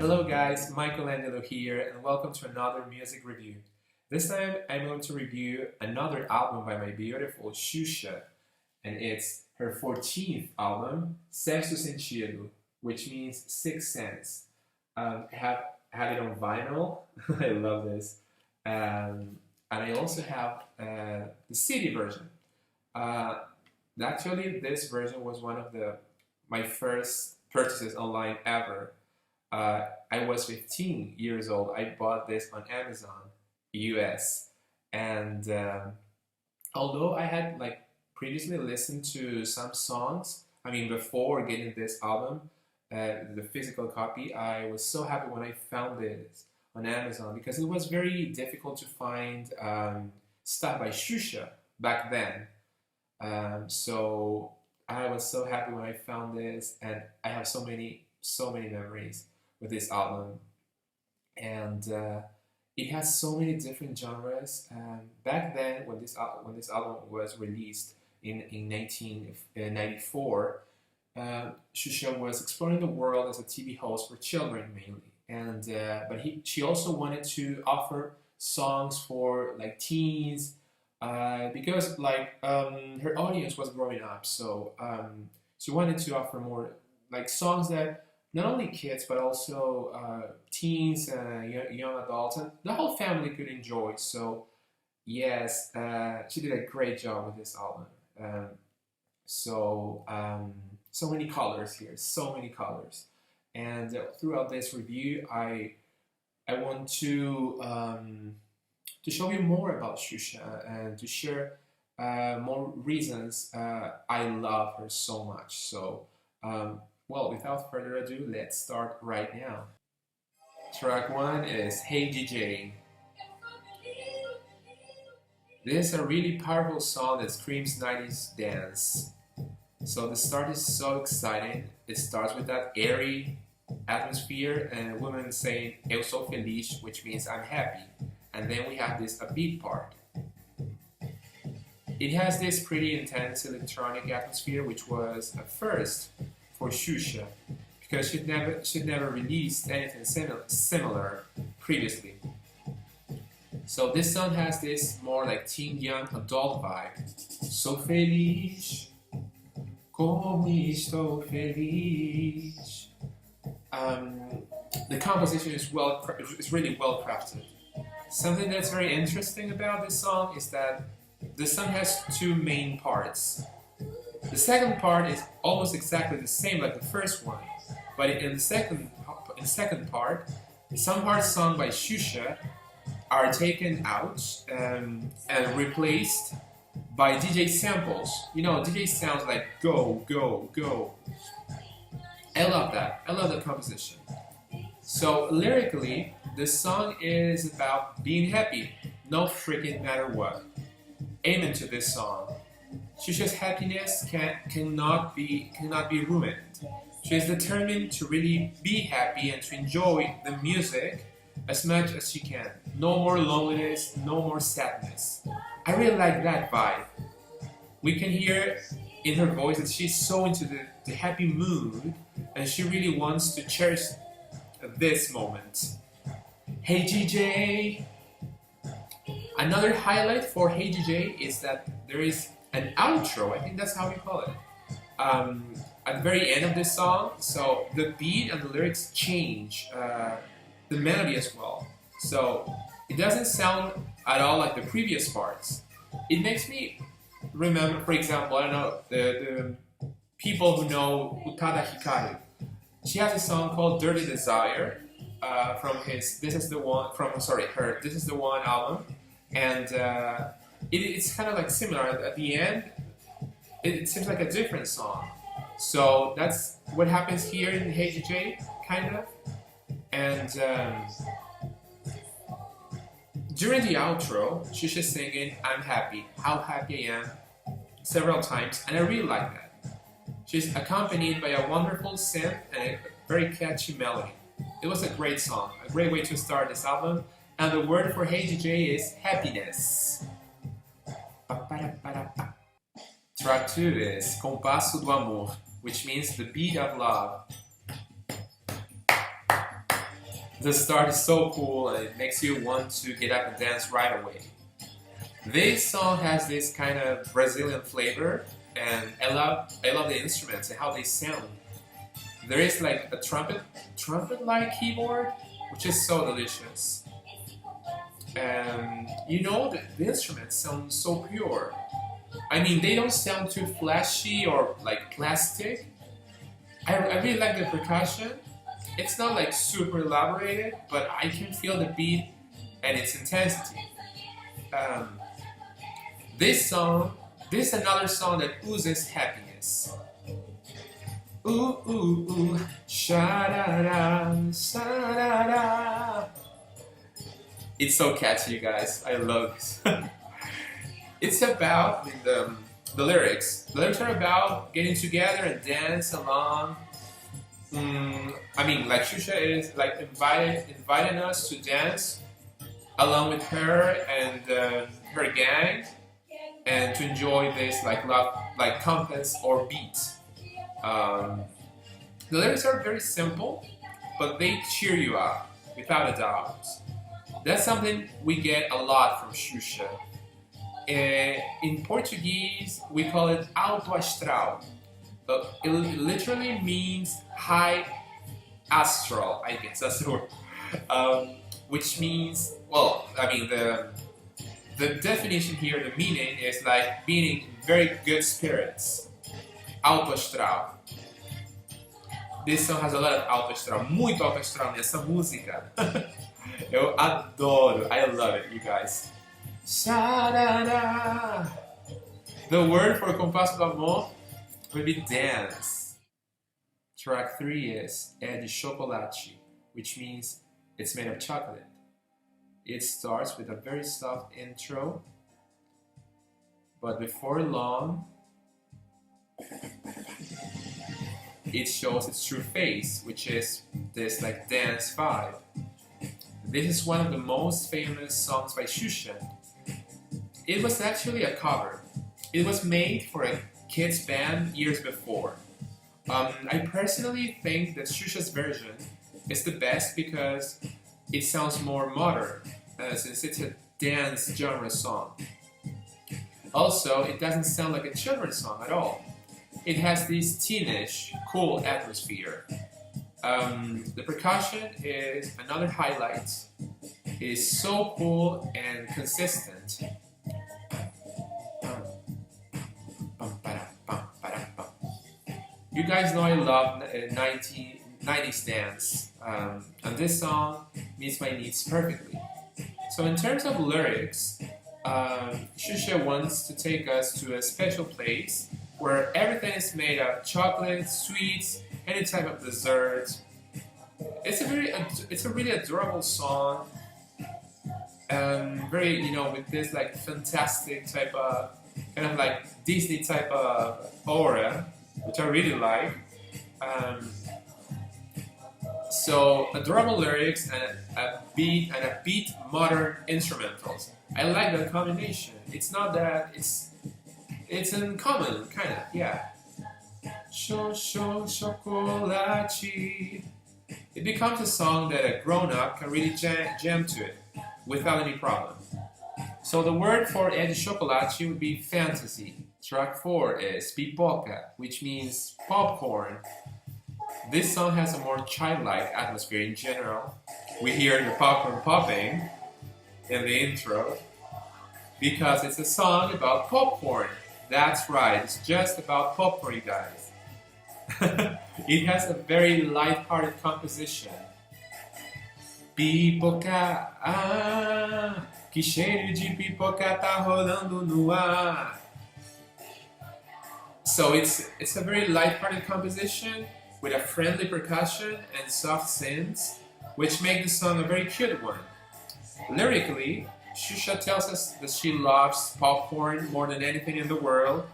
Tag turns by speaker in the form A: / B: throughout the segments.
A: Hello guys, Michelangelo here and welcome to another music review. This time I'm going to review another album by my beautiful Xuxa, and it's her 14th album, Sexto Sentido, which means Sixth Sense. I have it on vinyl, I love this, and I also have the CD version. Actually, this version was one of my first purchases online ever. I was 15 years old. I bought this on Amazon US, and although I had previously listened to some songs, before getting this album, the physical copy, I was so happy when I found it on Amazon because it was very difficult to find stuff by Xuxa back then. So I was so happy when I found this, and I have so many memories with this album, and it has so many different genres. Back then, when this album was released in 1994, Xuxa was exploring the world as a TV host for children mainly, and she also wanted to offer songs for teens, because her audience was growing up, so she wanted to offer more songs that not only kids but also teens, young adults, and the whole family could enjoy. So yes, she did a great job with this album. So many colors here, so many colors, and throughout this review, I want to show you more about Xuxa and to share more reasons I love her so much. So. Well, without further ado, let's start right now. Track 1 is Hey DJ. This is a really powerful song that screams 90s dance. So the start is so exciting. It starts with that airy atmosphere and a woman saying Eu sou feliz, which means I'm happy. And then we have this upbeat part. It has this pretty intense electronic atmosphere, which was a first for Xuxa, because she'd never released anything similar previously. So this song has this more teen young adult vibe. Sou feliz, como estou feliz. The composition is really well crafted. Something that's very interesting about this song is that the song has two main parts. The second part is almost exactly the same like the first one, but in the second part, some parts sung by Xuxa are taken out and replaced by DJ samples. DJ sounds like go, go, go. I love that. I love the composition. So lyrically, the song is about being happy, no freaking matter what. Amen to this song. Xuxa's happiness cannot be ruined. She is determined to really be happy and to enjoy the music as much as she can. No more loneliness, no more sadness. I really like that vibe. We can hear in her voice that she's so into the happy mood, and she really wants to cherish this moment. Hey DJ! Another highlight for Hey DJ is that there is an outro, I think that's how we call it, at the very end of this song. So the beat and the lyrics change, the melody as well. So it doesn't sound at all like the previous parts. It makes me remember, for example, I don't know, the people who know Utada Hikaru. She has a song called Dirty Desire from his This Is the One album, and it's kind of similar. At the end, it seems like a different song. So that's what happens here in Hey DJ, kind of. And during the outro, she's just singing I'm happy, how happy I am, several times, and I really like that. She's accompanied by a wonderful synth and a very catchy melody. It was a great song, a great way to start this album, and the word for Hey DJ is happiness. Track 2 is Compasso do Amor, which means the beat of love. The start is so cool and it makes you want to get up and dance right away. This song has this kind of Brazilian flavor, and I love the instruments and how they sound. There is like a trumpet-like keyboard, which is so delicious. And you know, the instruments sound so pure. I mean, they don't sound too flashy or like plastic. I really like the percussion. It's not like super elaborated, but I can feel the beat and its intensity. This is another song that oozes happiness. Ooh, ooh, ooh, sha-da-da, sha-da-da. It's so catchy, you guys. I love it. It's about the lyrics. The lyrics are about getting together and dance along. I mean, like Xuxa is like inviting us to dance along with her and her gang, and to enjoy this like compass or beat. The lyrics are very simple, but they cheer you up without a doubt. That's something we get a lot from Xuxa. In Portuguese, we call it alto astral. It literally means high astral, I guess that's the word. Which means, well, I mean, the definition here, the meaning is like being in very good spirits. Alto astral. This song has a lot of alto astral, muito alto astral nessa música. Eu adoro, I love it, you guys. Sha-da-da. The word for Compasso do Amor would be dance. Track 3 is É de Chocolate, which means it's made of chocolate. It starts with a very soft intro, but before long, it shows its true face, which is this like dance vibe. This is one of the most famous songs by Xuxa. It was actually a cover. It was made for a kids band years before. I personally think that Xuxa's version is the best because it sounds more modern, since it's a dance genre song. Also, it doesn't sound like a children's song at all. It has this teenish, cool atmosphere. The percussion is another highlight. It is so cool and consistent. You guys know I love 90s dance, and this song meets my needs perfectly. So in terms of lyrics, Xuxa wants to take us to a special place where everything is made of chocolate, sweets, any type of dessert. It's a really adorable song, very, you know, with this like fantastic type of, kind of like Disney type of aura, which I really like. So adorable lyrics and a beat modern instrumentals. I like that combination. It's not that it's uncommon, kind of, yeah. Chocolate. It becomes a song that a grown-up can really jam to it without any problem. So the word for É de Chocolate would be fantasy. Track 4 is Pipoca, which means popcorn. This song has a more childlike atmosphere in general. We hear the popcorn popping in the intro because it's a song about popcorn. That's right, it's just about popcorn, you guys. It has a very light-hearted composition. Pipoca, ah, que cheiro de pipoca tá rolando no ar. So it's a very light-hearted composition with a friendly percussion and soft synths, which make the song a very cute one. Lyrically, Xuxa tells us that she loves popcorn more than anything in the world,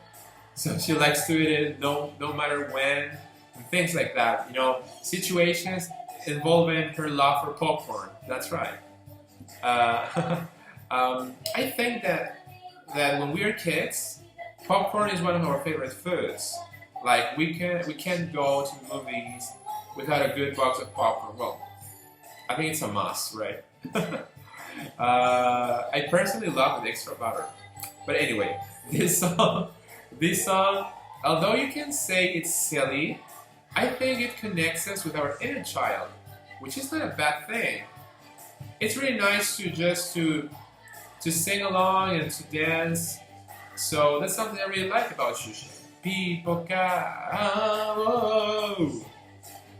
A: so she likes to eat it no matter when, and things like that. You know, situations involving her love for popcorn. That's right. I think that when we are kids, popcorn is one of our favorite foods. Like we can't go to the movies without a good box of popcorn. Well, I think it's a must, right? I personally love the extra butter. But anyway, this song, although you can say it's silly, I think it connects us with our inner child, which is not a bad thing. It's really nice to just to sing along and to dance. So that's something I really like about Xuxa. Pipoca, oh.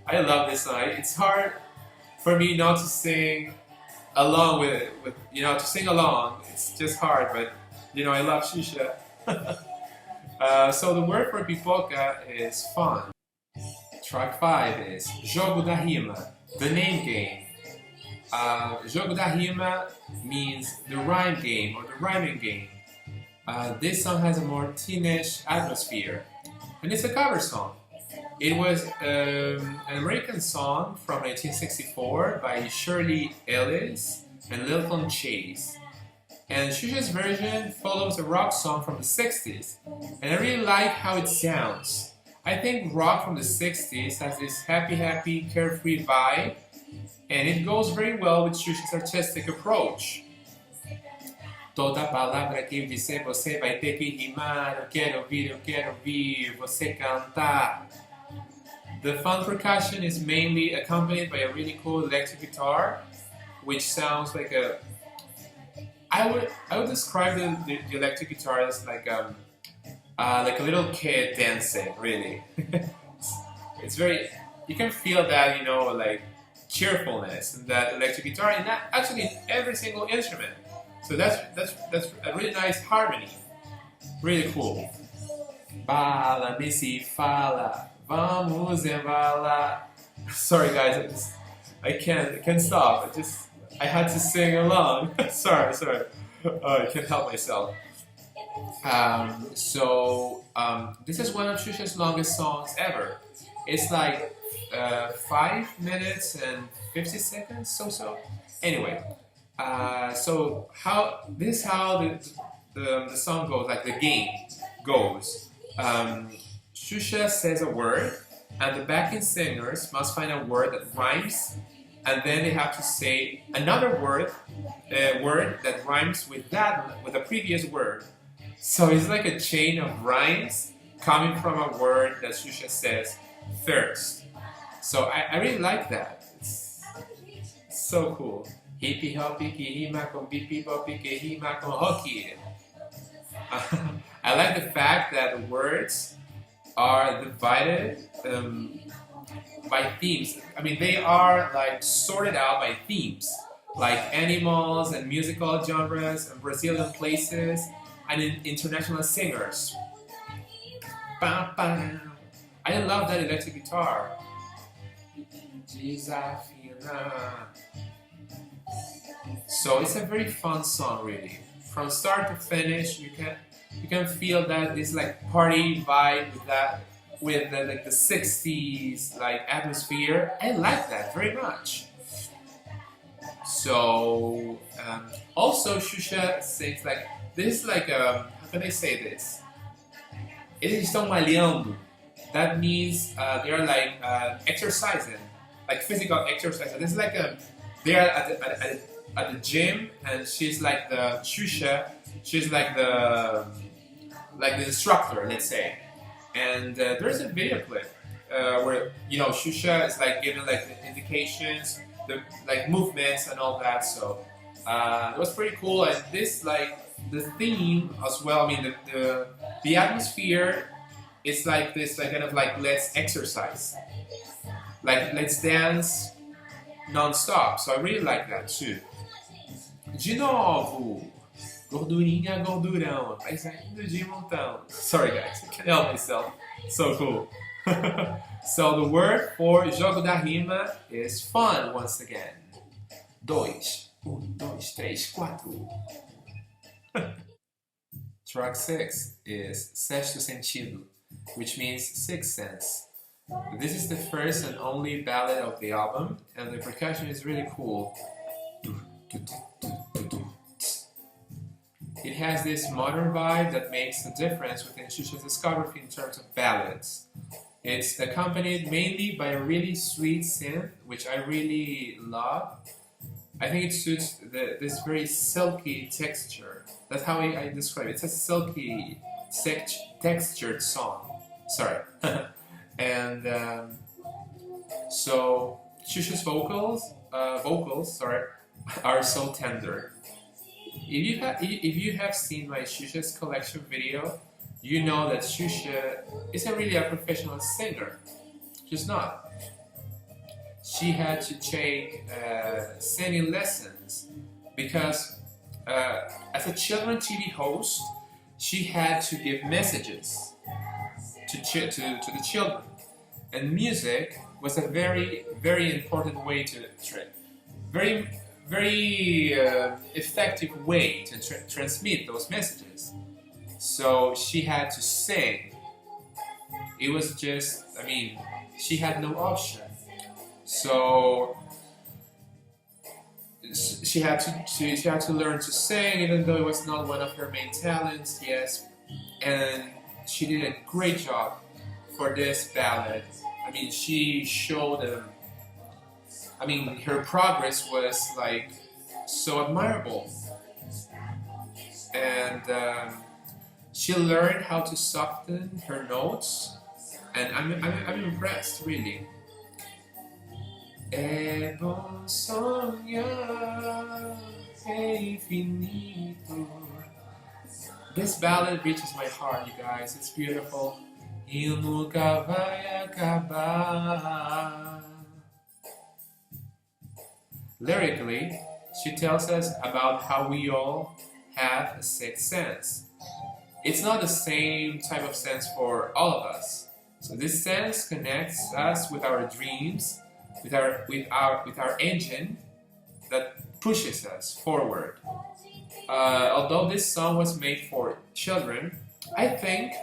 A: I love this song. It's hard for me not to sing along with to sing along. It's just hard, but I love Xuxa. So the word for pipoca is fun. Track 5 is Jogo da Rima, the name game. Jogo da Rima means the rhyme game or the rhyming game. This song has a more teenage atmosphere, and it's a cover song. It was an American song from 1964 by Shirley Ellis and Lilton Chase. And Xuxa's version follows a rock song from the 60s, and I really like how it sounds. I think rock from the 60s has this happy, carefree vibe, and it goes very well with Xuxa's artistic approach. Toda palavra que eu disser você vai ter que rimar. Eu quero ouvir você cantar. The fun percussion is mainly accompanied by a really cool electric guitar, which sounds like a... I would describe the electric guitar as like a little kid dancing, really. It's very... You can feel that, like cheerfulness in that electric guitar, and that actually in every single instrument. So that's a really nice harmony. Really cool. Bala, me se fala, vamos embalar. Sorry guys, I can't stop. I had to sing along. sorry. I can't help myself. This is one of Xuxa's longest songs ever. It's like 5 minutes and 50 seconds, so. Anyway. So this is how the song goes, like the game goes. Xuxa says a word, and the backing singers must find a word that rhymes, and then they have to say another word that rhymes with the previous word. So it's like a chain of rhymes coming from a word that Xuxa says first. So I really like that. It's so cool. Hippie hoppy que rima com pipi poppy que rima com hockey. I like the fact that the words are divided by themes. I mean, they are like sorted out by themes, like animals and musical genres and Brazilian places and international singers. Bam, bam. I love that electric guitar. So it's a very fun song, really. From start to finish, you can feel that this like party vibe with the 60s like atmosphere. I like that very much. So also Xuxa sings like this, like how can I say this? Eles estão malhando. That means they are like exercising, like physical exercise. This is like they are at the gym, and she's like the Xuxa. She's like the instructor, let's say. And there's a video clip where Xuxa is like giving like the indications, the like movements and all that. So it was pretty cool. And this like the theme as well. I mean the atmosphere is like this, like kind of like let's exercise, like let's dance non-stop. So I really like that too. De novo, gordurinha, gordurão, vai saindo de montão. Sorry guys, I can't help myself. So cool. So the word for Jogo da Rima is fun once again. Dois, dois, três, quatro. Track 6 is Sexto Sentido, which means sixth sense. This is the first and only ballad of the album, and the percussion is really cool. It has this modern vibe that makes the difference within Xuxa's discography in terms of ballads. It's accompanied mainly by a really sweet synth, which I really love. I think it suits this very silky texture. That's how I describe it. It's a silky, textured song. Sorry. And so Xuxa's vocals, are so tender. If you have seen my Xuxa's collection video, you know that Xuxa isn't really a professional singer. She's not. She had to take singing lessons because as a children TV host, she had to give messages to the children, and music was a very important way to very effective way to transmit those messages. So she had to sing. It was just, I mean, she had no option. So she had to learn to sing, even though it was not one of her main talents. Yes, and she did a great job for this ballad. I mean, she showed I mean, her progress was like so admirable, and she learned how to soften her notes, and I'm impressed, really. É bom sonhar, é infinito. This ballad reaches my heart, you guys. It's beautiful. E nunca vai acabar. Lyrically, she tells us about how we all have a sixth sense. It's not the same type of sense for all of us. So this sense connects us with our dreams, with our engine that pushes us forward. Although this song was made for children, I think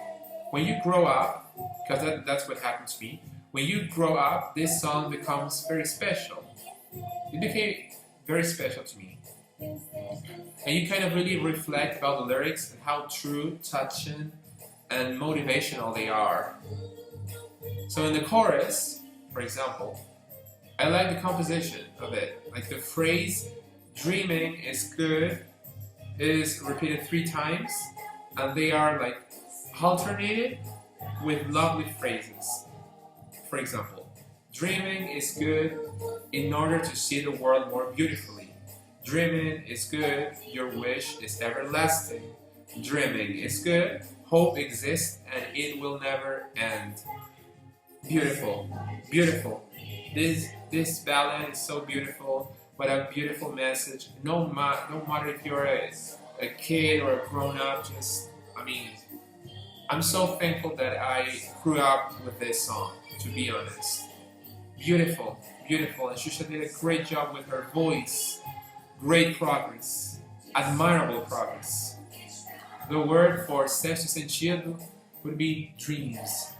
A: when you grow up, because that's what happened to me, when you grow up, this song becomes very special. It became very special to me. And you kind of really reflect about the lyrics and how true, touching, and motivational they are. So in the chorus, for example, I like the composition of it. Like the phrase, dreaming is good, is repeated 3 times, and they are like alternated with lovely phrases. For example, dreaming is good in order to see the world more beautifully. Dreaming is good, your wish is everlasting. Dreaming is good, hope exists and it will never end. Beautiful, beautiful. This ballad is so beautiful. What a beautiful message. No matter if you're a kid or a grown-up, I'm so thankful that I grew up with this song, to be honest. Beautiful, beautiful. And Xuxa did a great job with her voice. Great progress. Admirable progress. The word for Sexto Sentido would be dreams.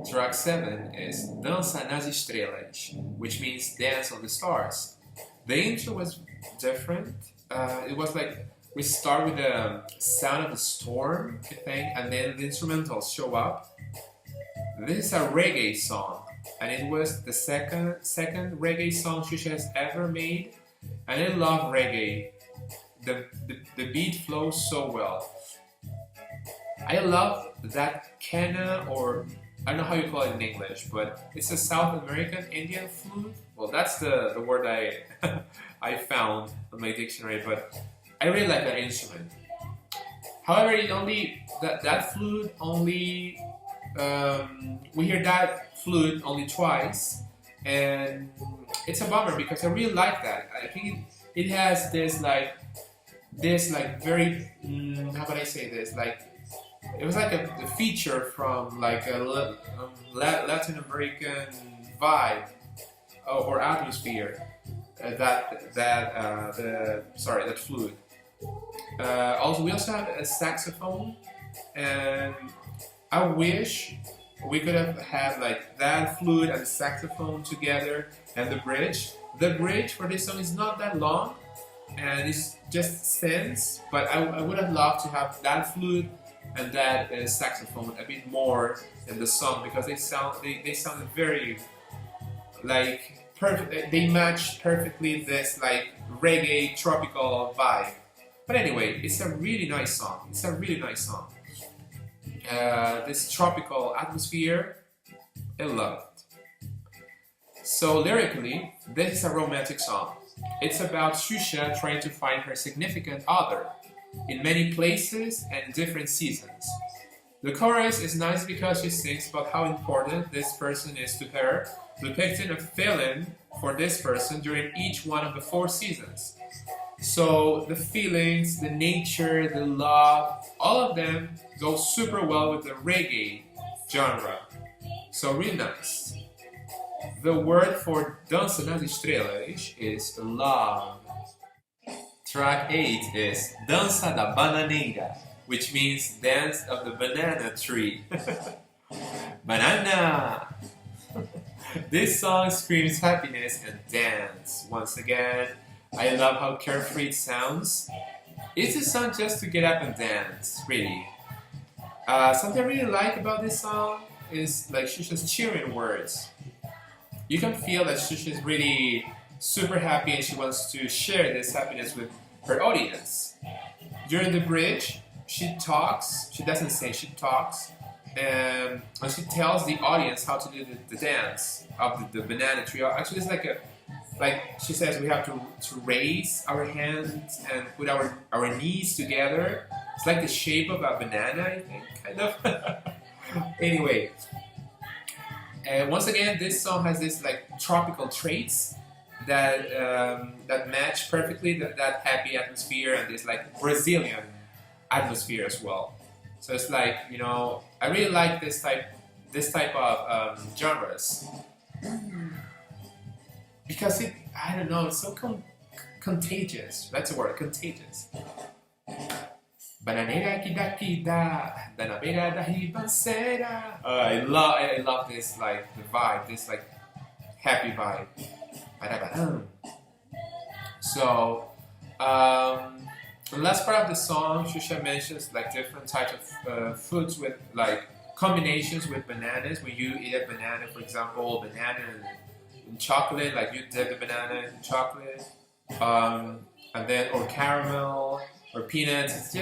A: Track 7 is Dança nas Estrelas, which means dance on the stars. The intro was different. It was like we start with the sound of the storm, I think, and then the instrumentals show up. This is a reggae song, and it was the second reggae song Xuxa has ever made, and I love reggae. The beat flows so well. I love that canna, or I don't know how you call it in English, but it's a South American Indian flute. Well, that's the word I found on my dictionary, but I really like that instrument. However, that flute only we hear that flute only twice, and it's a bummer because I really like that. I think it has this very how can I say this, like it was like a feature from like a Latin American vibe or atmosphere. That flute. We also have a saxophone, and I wish we could have had like that flute and the saxophone together, and the bridge. The bridge for this song is not that long, and it's just synths, but I would have loved to have that flute and that saxophone a bit more in the song because they sounded very like perfect. They match perfectly this like reggae tropical vibe. But anyway, it's a really nice song. It's a really nice song. This tropical atmosphere, I love it. So lyrically, this is a romantic song. It's about Xuxa trying to find her significant other in many places and in different seasons. The chorus is nice because she sings about how important this person is to her, depicting a feeling for this person during each one of the 4 seasons. So the feelings, the nature, the love, all of them go super well with the reggae genre. So really nice. The word for Dança das Estrelas is love. Track 8 is Dança da Bananeira, which means dance of the banana tree. Banana! This song screams happiness and dance. Once again, I love how carefree it sounds. It's a song just to get up and dance, really. Something I really like about this song is like Xuxa's cheering words. You can feel that Xuxa is really super happy and she wants to share this happiness with her audience. During the bridge, she talks, she doesn't sing, she talks, and she tells the audience how to do the dance of the banana tree. Actually, it's like she says we have to raise our hands and put our knees together. It's like the shape of a banana, I think, kind of. Anyway, once again, this song has this like tropical traits that that match perfectly that happy atmosphere and this like Brazilian atmosphere as well. So it's like, you know, I really like this type of genres because I don't know, it's so contagious. That's the word, contagious. Bananeira que dá, da na beira da ribanceira. I love this like the vibe, this like happy vibe. So, the last part of the song, Xuxa mentions like different types of foods with like combinations with bananas. When you eat a banana, for example, banana and chocolate, like you dip the banana in chocolate, and then or caramel or peanuts.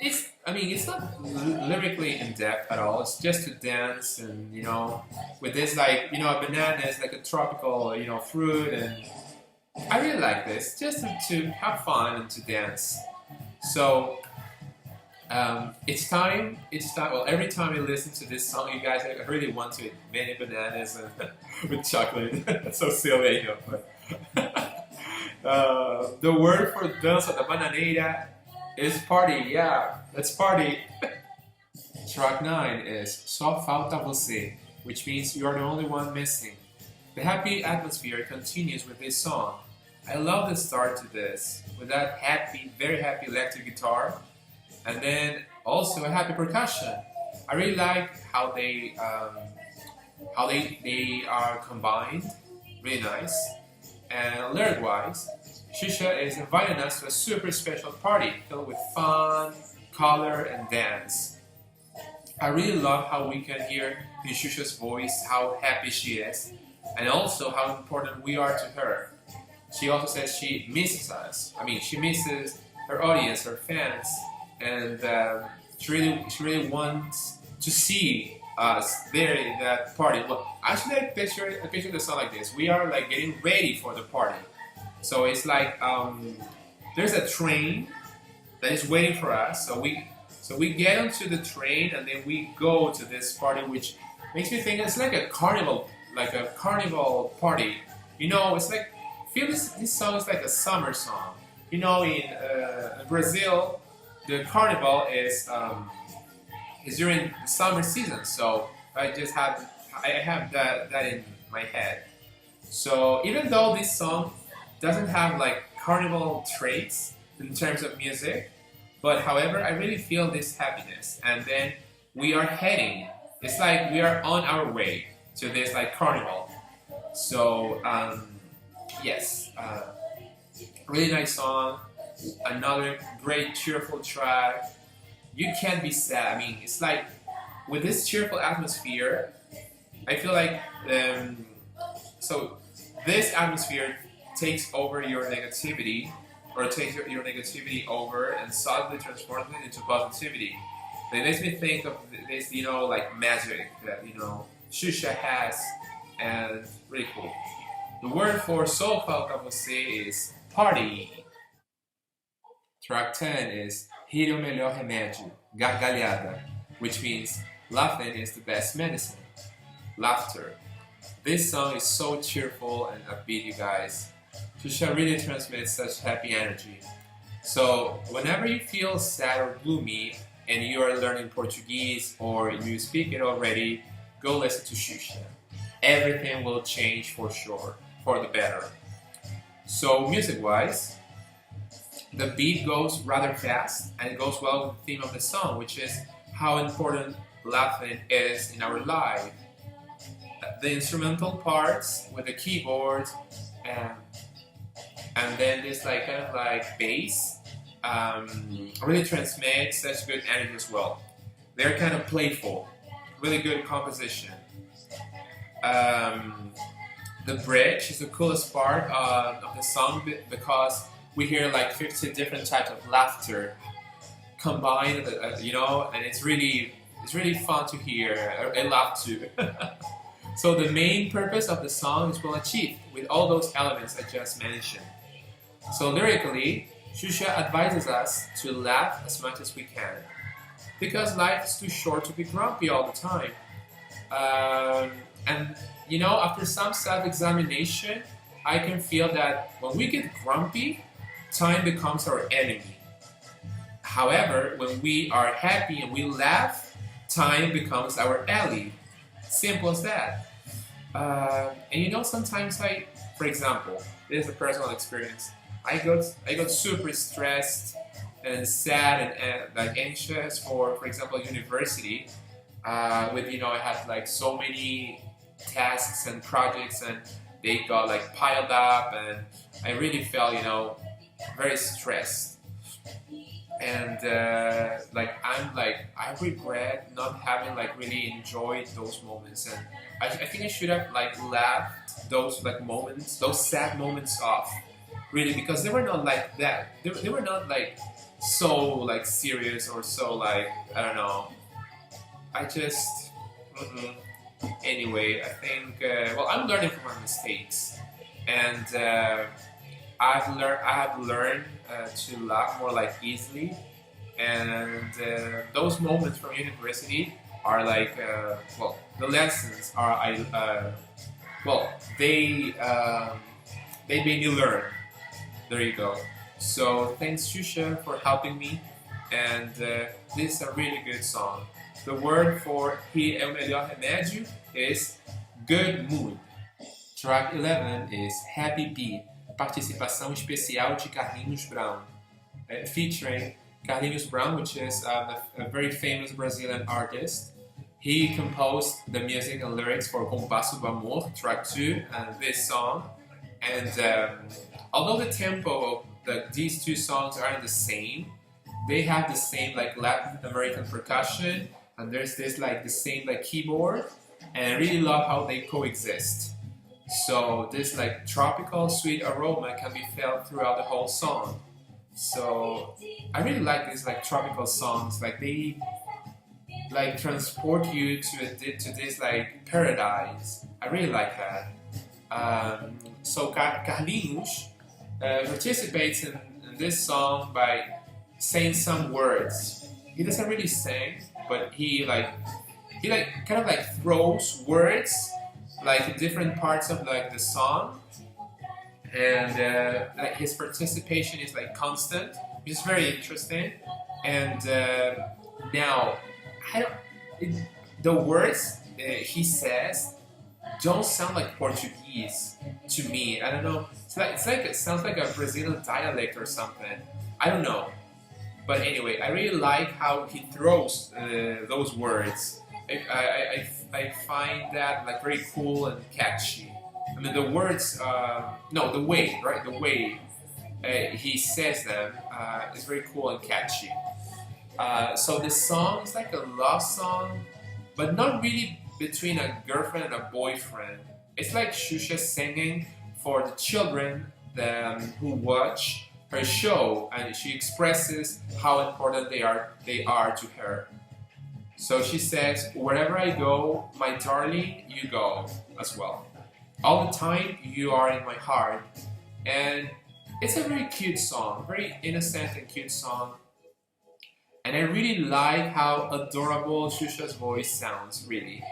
A: It's not lyrically in depth at all. It's just to dance and, you know, with this like, you know, a banana is like a tropical, you know, fruit, and I really like this, just to have fun and to dance. So it's time. Well, every time I listen to this song, you guys, I really want to eat many bananas and with chocolate. That's so silly, I know. But the word for Dança da Bananeira is party. Yeah, let's party. Track 9 is Só Falta Você, which means you are the only one missing. The happy atmosphere continues with this song. I love the start to this, with that happy, very happy electric guitar, and then also a happy percussion. I really like how they are combined, really nice. And lyric-wise, Xuxa is inviting us to a super special party filled with fun, color, and dance. I really love how we can hear in Xuxa's voice how happy she is, and also how important we are to her. She also says she misses us. I mean, she misses her audience, her fans, and she really wants to see us there in that party. Well, actually, I picture the song like this. We are like getting ready for the party. So it's like there's a train that is waiting for us. So we get onto the train and then we go to this party, which makes me think it's like a carnival party. You know, it's like feel this song is like a summer song. You know, in Brazil, the carnival is during the summer season. So I have that in my head. So even though this song doesn't have like carnival traits in terms of music, but however, I really feel this happiness. And then we are heading. It's like we are on our way to this like carnival. So yes, really nice song. Another great cheerful track. you can't be sad. I mean, it's like with this cheerful atmosphere, I feel like so this atmosphere takes over your negativity, or takes your negativity over and suddenly transforms it into positivity. It makes me think of this, like magic that Xuxa has, and really cool. The word for So Falta Você is party. Track 10 is Melhor, Remédio, Gargalhada, which means laughing is the best medicine. Laughter. This song is so cheerful and upbeat, you guys. Xuxa really transmits such happy energy. So, whenever you feel sad or gloomy and you are learning Portuguese or you speak it already, go listen to Xuxa. Everything will change for sure, for the better. So, music-wise, the beat goes rather fast and it goes well with the theme of the song, which is how important laughing is in our life. The instrumental parts with the keyboards and then this kind of bass really transmit such good energy as well. They're kind of playful, really good composition. The bridge is the coolest part of the song because we hear 50 different types of laughter combined, and it's really fun to hear and laugh to. So the main purpose of the song is well achieved with all those elements I just mentioned. So lyrically, Xuxa advises us to laugh as much as we can because life is too short to be grumpy all the time. And after some self-examination, I can feel that when we get grumpy, time becomes our enemy. However, when we are happy and we laugh, time becomes our ally. Simple as that. And sometimes for example, this is a personal experience. I got super stressed and sad and anxious for example, university. With I had so many tasks and projects, and they got piled up, and I really felt very stressed. And I regret not having really enjoyed those moments, and I think I should have laughed those moments, those sad moments off, really, because they were not like that. They were not so serious or so I don't know. I just anyway. I think I'm learning from my mistakes, and I have learned to laugh more easily, and those moments from university are the lessons are they made me learn. There you go. So thanks Xuxa for helping me, and this is a really good song. The word for Melhor, Remédio is good mood. Track 11 is Happy Bee, Participação, especial de Carlinhos Brown, featuring Carlinhos Brown, which is a very famous Brazilian artist. He composed the music and lyrics for Compasso, Amor, track 2, and this song. And although the tempo of these two songs aren't the same, they have the same Latin American percussion, and there's this the same keyboard, and I really love how they coexist. So this tropical sweet aroma can be felt throughout the whole song. So I really like these tropical songs. They transport you to this paradise. I really like that. So Carlinhos participates in this song by saying some words. He doesn't really sing, but he kind of throws words in different parts of the song, and his participation is constant, which is very interesting. And now the words he says don't sound like Portuguese to me. I don't know. It sounds like a Brazilian dialect or something. I don't know. But anyway, I really like how he throws those words. I find that very cool and catchy. I mean, the words, the way, right? The way he says them is very cool and catchy. So the song is like a love song, but not really between a girlfriend and a boyfriend. It's like Xuxa singing for the children who watch her show, and she expresses how important they are to her. So she says, "Wherever I go, my darling, you go as well. All the time, you are in my heart." And it's a very cute song, very innocent and cute song. And I really like how adorable Xuxa's voice sounds, really.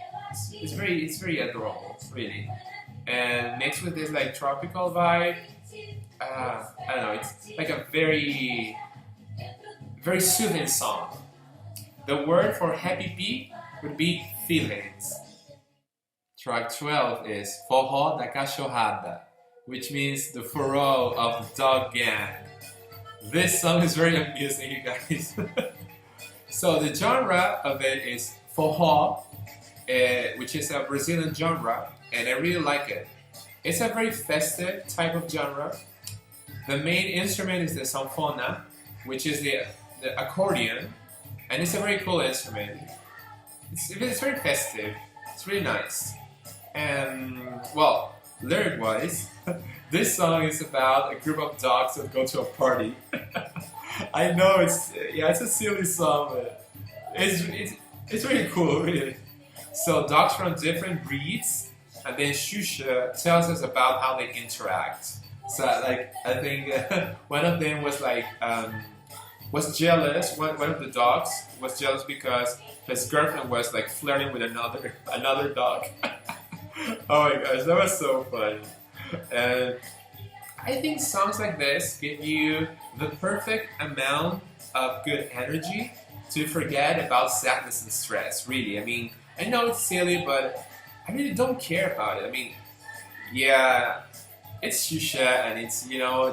A: It's very adorable, really. And mixed with this like tropical vibe, I don't know, it's like a very, very soothing song. The word for happy beat would be feelings. Track 12 is Forró da Cachorrada, which means the furrow of the dog gang. This song is very amusing, you guys. So the genre of it is forró, which is a Brazilian genre, and I really like it. It's a very festive type of genre. The main instrument is the sanfona, which is the accordion, and it's a very cool instrument. It's very festive. It's really nice. And well, lyric-wise, this song is about a group of dogs that go to a party. I know it's a silly song, but it's really cool, really. So dogs from different breeds, and then Xuxa tells us about how they interact. So like I think one of them was like was jealous. One of the dogs was jealous because his girlfriend was like flirting with another dog. Oh my gosh, that was so fun. And I think songs like this give you the perfect amount of good energy to forget about sadness and stress, really. I mean, I know it's silly, but I really don't care about it. I mean, yeah, it's Xuxa and it's,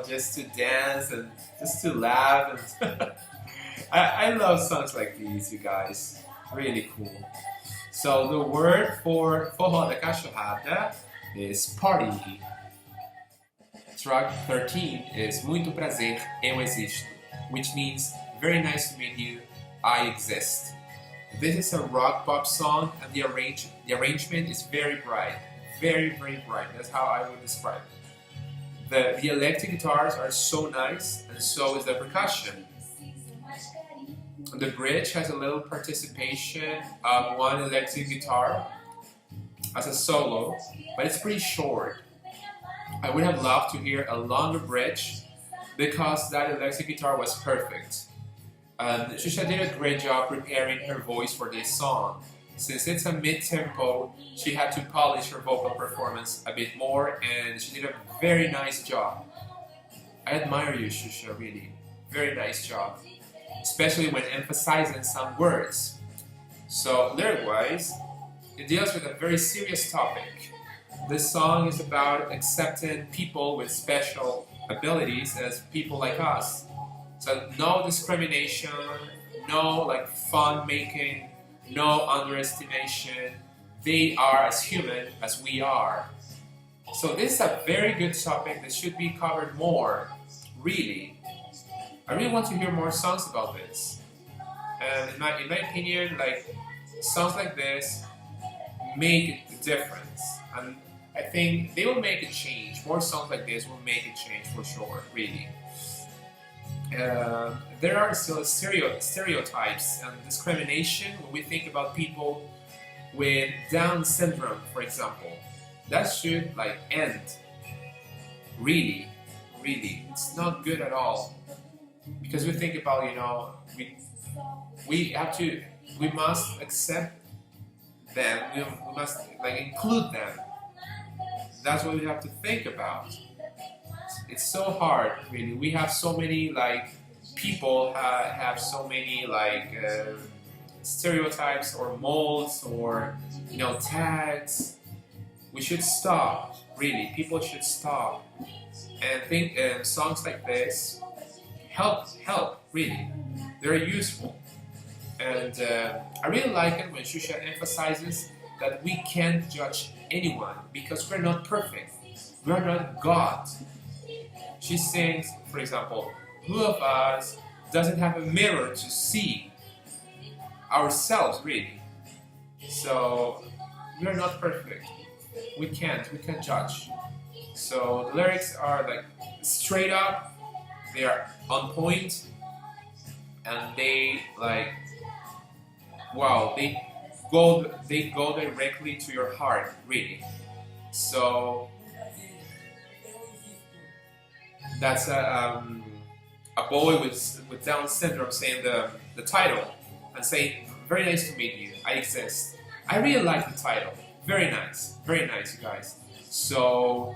A: just to dance and just to laugh. And I love songs like these, you guys. Really cool. So the word for Forró da Cachorrada is party. Track 13 is Muito Prazer, Existo, which means very nice to meet you, I exist. This is a rock pop song, and the arrangement is very bright, very, very bright. That's how I would describe it. The electric guitars are so nice, and so is the percussion. The bridge has a little participation of one electric guitar as a solo, but it's pretty short. I would have loved to hear a longer bridge because that electric guitar was perfect. Xuxa did a great job preparing her voice for this song. Since it's a mid-tempo, she had to polish her vocal performance a bit more, and she did a very nice job. I admire you, Xuxa, really. Very nice job. Especially when emphasizing some words. So, lyric-wise, it deals with a very serious topic. This song is about accepting people with special abilities as people like us. So no discrimination, no like fun making, no underestimation. They are as human as we are. So this is a very good topic that should be covered more, really. I really want to hear more songs about this. And in my opinion, like songs like this make a difference. And I think they will make a change. More songs like this will make a change for sure, really. There are still stereotypes and discrimination when we think about people with Down syndrome, for example. That should like end. Really, really, it's not good at all. Because we think about, we must accept them. We must like include them. That's what we have to think about. It's so hard, really. We have so many like people have so many like stereotypes or molds or tags. We should stop. Really, people should stop and think. Songs like this help. Really, they're useful, and I really like it when Xuxa emphasizes that we can't judge anyone because we're not perfect. We're not God. She sings, for example, who of us doesn't have a mirror to see ourselves really. So we are not perfect. We can't judge. So the lyrics are like straight up, they are on point, and they like wow, they go directly to your heart, really. So that's a boy with Down syndrome saying the title and saying, "Very nice to meet you. I exist." I really like the title. Very nice, you guys. So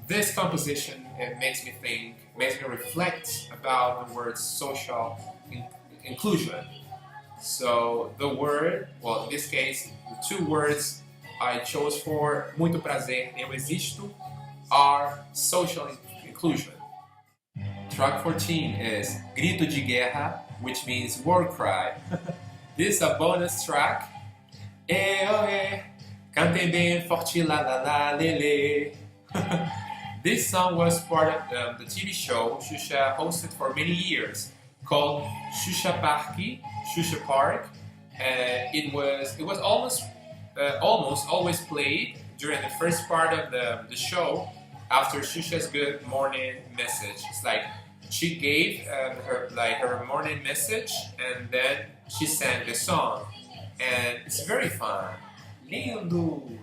A: this composition, it makes me think, makes me reflect about the word social inclusion. So the word, well, in this case, the two words I chose for Muito Prazer e Existo are social inclusion. Track 14 is Grito de Guerra, which means war cry. This is a bonus track. Cantem bem forte la la la lele. This song was part of the TV show Xuxa hosted for many years, called Xuxa Park. It was almost always played during the first part of the show after Xuxa's good morning message. It's like she gave her morning message and then she sang the song, and it's very fun. Lindo,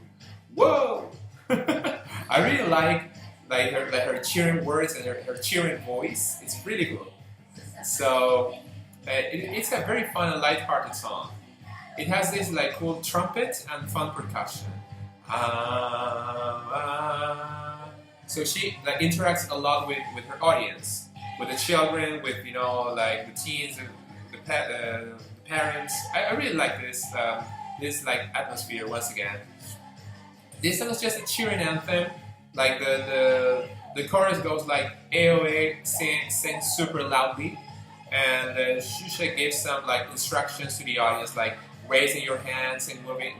A: whoa! I really like her cheering words and her cheering voice. It's really good. So it's a very fun and light-hearted song. It has this like cool trumpet and fun percussion. So she like interacts a lot with her audience, with the children, with like the teens, the parents. I really like this like atmosphere once again. This song is just a cheering anthem. Like the chorus goes like AOA sing super loudly, and Xuxa gives some like instructions to the audience, like raising your hands and moving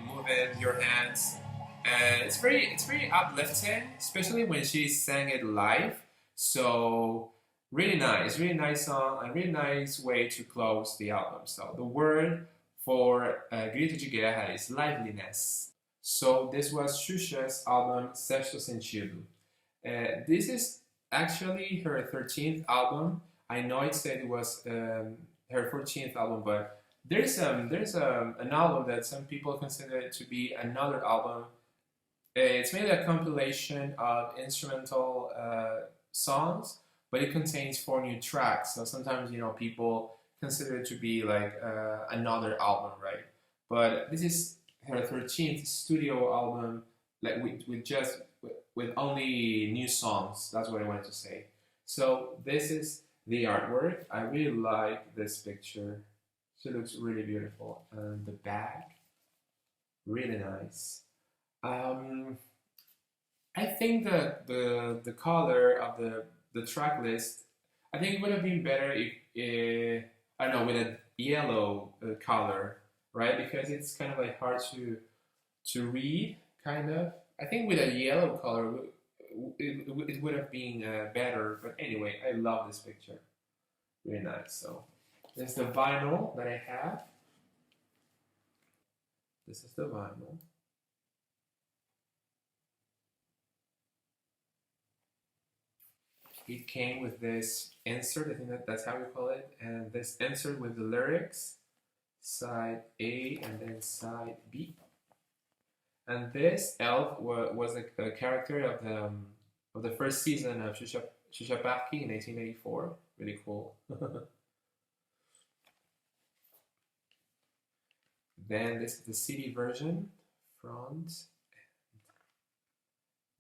A: your hands, and it's very uplifting, especially when she sang it live. So really nice song, a really nice way to close the album. So the word for Grito de Guerra is liveliness. So this was Xuxa's album Sexto Sentido. This is actually her 13th album. I know it said it was her 14th album, but there's an album that some people consider it to be another album. It's mainly a compilation of instrumental songs, but it contains 4 new tracks. So sometimes people consider it to be like another album, right? But this is her 13th studio album, like with only new songs. That's what I wanted to say. So this is the artwork. I really like this picture. She looks really beautiful, and the back, really nice. I think that the color of the track list, I think it would have been better if I don't know, with a yellow color, right? Because it's kind of like hard to read, kind of. I think with a yellow color, it would have been better. But anyway, I love this picture. Really nice. So there's the vinyl that I have. This is the vinyl. It came with this insert, I think that's how you call it, and this insert with the lyrics, side A and then side B. And this elf was a character of the first season of Xuxa Park in 1884. Really cool. Then this is the CD version, front,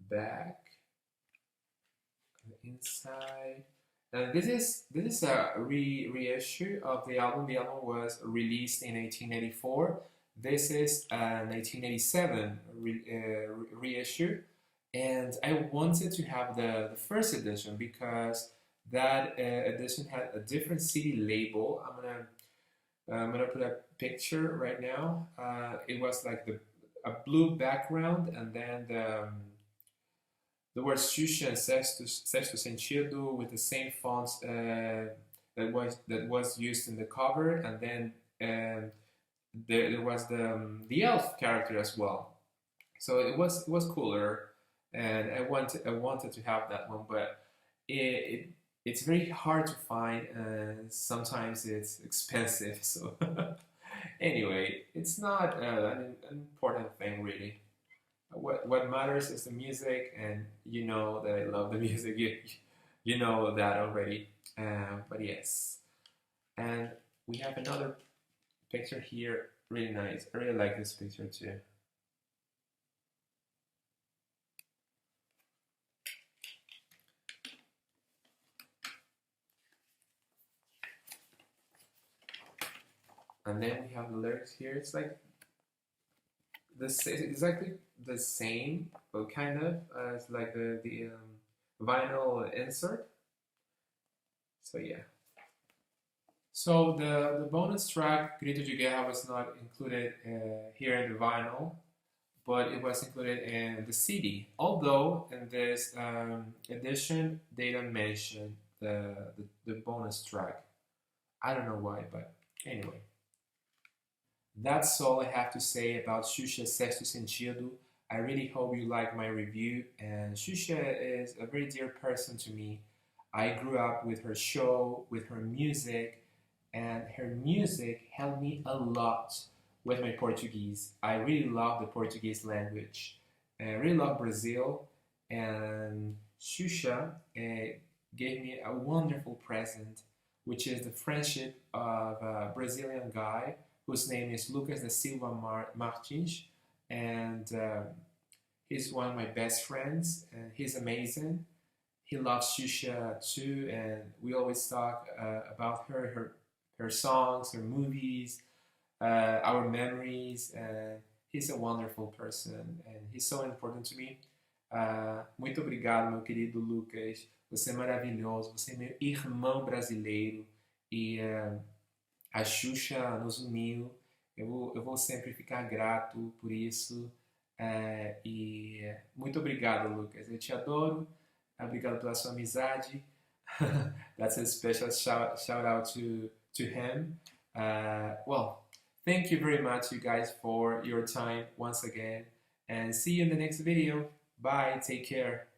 A: back, inside. And this is a reissue of the album. The album was released in 1884. This is a 1987 reissue, and I wanted to have the first edition because that edition had a different CD label. I'm gonna put a picture right now. It was like a blue background, and then the word Xuxa and Sexto Sentido with the same fonts that was used in the cover, and then there was the elf character as well. So it was cooler, and I wanted to have that one, but it it's very hard to find, and sometimes it's expensive. So anyway, it's not an important thing really. What matters is the music, and you know that I love the music. You know that already. But yes, and we have another picture here. Really nice. I really like this picture too. And then we have the lyrics here. It's like exactly the same, but kind of as like the vinyl insert. So yeah. So the bonus track Grito de Guerra was not included here in the vinyl, but it was included in the CD. Although in this edition they don't mention the bonus track. I don't know why, but anyway. That's all I have to say about Xuxa Sexto Sentido. I really hope you like my review. And Xuxa is a very dear person to me. I grew up with her show, with her music, and her music helped me a lot with my Portuguese. I really love the Portuguese language. I really love Brazil, and Xuxa gave me a wonderful present, which is the friendship of a Brazilian guy whose name is Lucas da Silva Martins, and he's one of my best friends, and he's amazing. He loves Xuxa too, and we always talk about her songs, her movies, our memories, and he's a wonderful person, and he's so important to me. Muito obrigado, meu querido Lucas. Você é maravilhoso, você é meu irmão brasileiro e a Xuxa nos uniu. Eu vou sempre ficar grato por isso. E muito obrigado, Lucas. Eu te adoro. Obrigado pela sua amizade. That's a special shout out to him. Well, thank you very much, you guys, for your time once again. And see you in the next video. Bye. Take care.